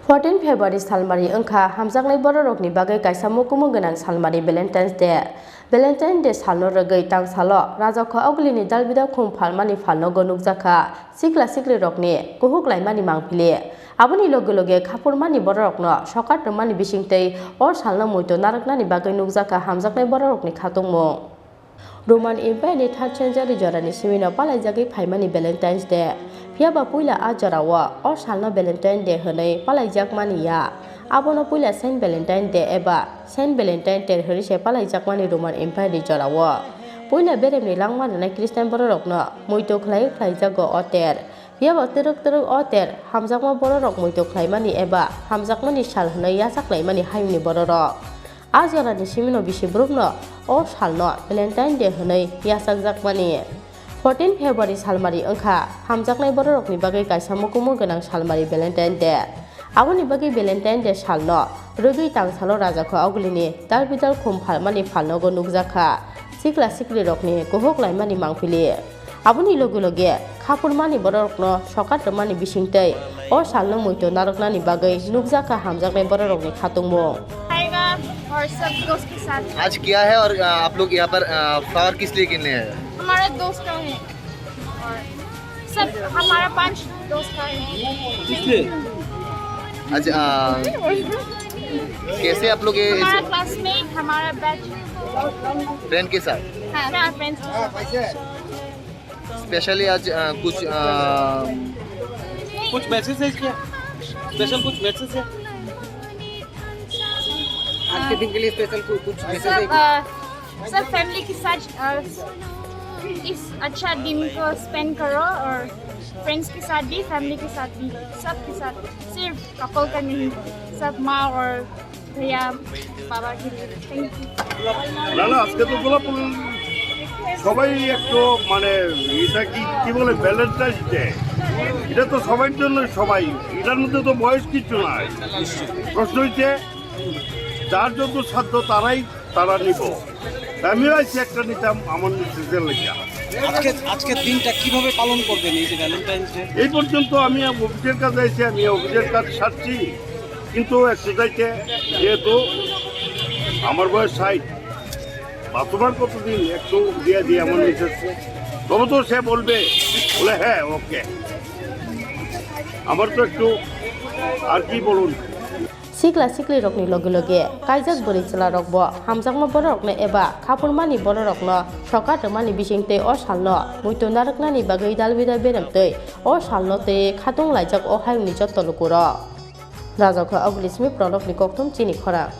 14 February Salmari Angka Hamjaknai Borokni Bagai Kaisamo Kumunganang Salmari Valentines Day. Valentines Day Salno Rugwi Tangsalo Nukjakha Oglini Dalbidal Khum Phalmani Phalnogo Nukjakha Sikla Siklirokni Laimani Mangpili. Aboni loge Khapurmani Borokno Shokatrmani Bishingtei or Salno Muito Naraknani Bagai Nukjakha Hamjaknai Borokni Khatungmo. Roman Empire third century Jorani Simino Palajagi Phalmani Valentines Day. Piaba Puila Ajarawa or Salno Valentine Day Hone Palajak Mania. Abono Puila Saint Valentine Day Eba Saint Valentine Day Herisha Palajak Mani Roman Empire Jorawa. Puila Beremi Langman and Christian Borokno, Muito Clay Jago Otter. Piaba Teruk Otter, Hamzakma Borok Muito Claymani Eba, Hamzakmani Shalhana Yasak Laimani Haimni Borok. Ajorani Simino Bishibrugno or Salno Valentine Day Hone Yasak Zakmani. 14 February Salmari Angka Hamjaknai Borokni Bagai Kaisamo Kumunganang Salmari Valentine Day. Aboni Bagai Valentine Day Salno Rugwi Tangsalo Nukjakha Oglini Dalbidal Khum Phalmani Phalnogo Nukjakha Sikla Siklirokni Laimani Mangpili. Aboni loge Khapurmani Borokno Shokatrmani Bishingtei or Salno Muito Naraknani Bagai Nukjakha Hamjaknai Borokni Khatungmo. और सब दोस्त के साथ आज किया है और आप लोग यहाँ पर फ्लावर किस लिए किनने हैं? हमारा दोस्त का है और सब हमारा 5 दोस्त का है। अच्छा कैसे आप लोग ये हमारा क्लासमेट हमारा बैच फ्रेंड के साथ हाँ फ्रेंड्स स्पेशली आज कुछ मैसेज है क्या स्पेशल कुछ मैसेज है आज के दिन के लिए स्पेशल कुछ मैसेज है सब फैमिली के साथ इस अच्छा दिन को स्पेंड करो और फ्रेंड्स के साथ भी फैमिली के साथ भी सबके साथ सिर्फ कपल का नहीं सब माँ और भैया बाबा के लिए थैंक यू না আজকে তো গোলাপ সবাই একটু মানে এটা কি বলে ভ্যালেন্টাইন্স ডে এটা তো সবার জন্য সবাই এটার মধ্যে তো বয়স কিছু নাই প্রশ্ন হচ্ছে যার যত সাধ্য তারা নিব আমিও একটা নিতাম আমার নিজেদের লেখা আজকে দিনটা কিভাবে পালন করবেন এই যে ভ্যালেন্টাইন্স ডে এই পর্যন্ত আমি অফিসের কাজে এসে আমি অফিসের কাজ সারছি কিন্তু এক্সারসাইজে যেহেতু আমার বয়স 60 বাস্তবার কতদিন একটু দিয়ে আমার নিজের তবে তো সে বলে হ্যাঁ ওকে আমার তো একটু আর কি বলুন Sikla Siklirokni loge Kaijak Borichala Rokbo Hamjakma Borokne Eba Khapurmani Borokno Shokatrmani Bishingtei or Salno Muito Naraknani Bagai Dalbidal Beremtei or Salno Te Khatung Laijak or Haimni Jottolukuro Nukjakha Oglini Phalnogo Chini Khorang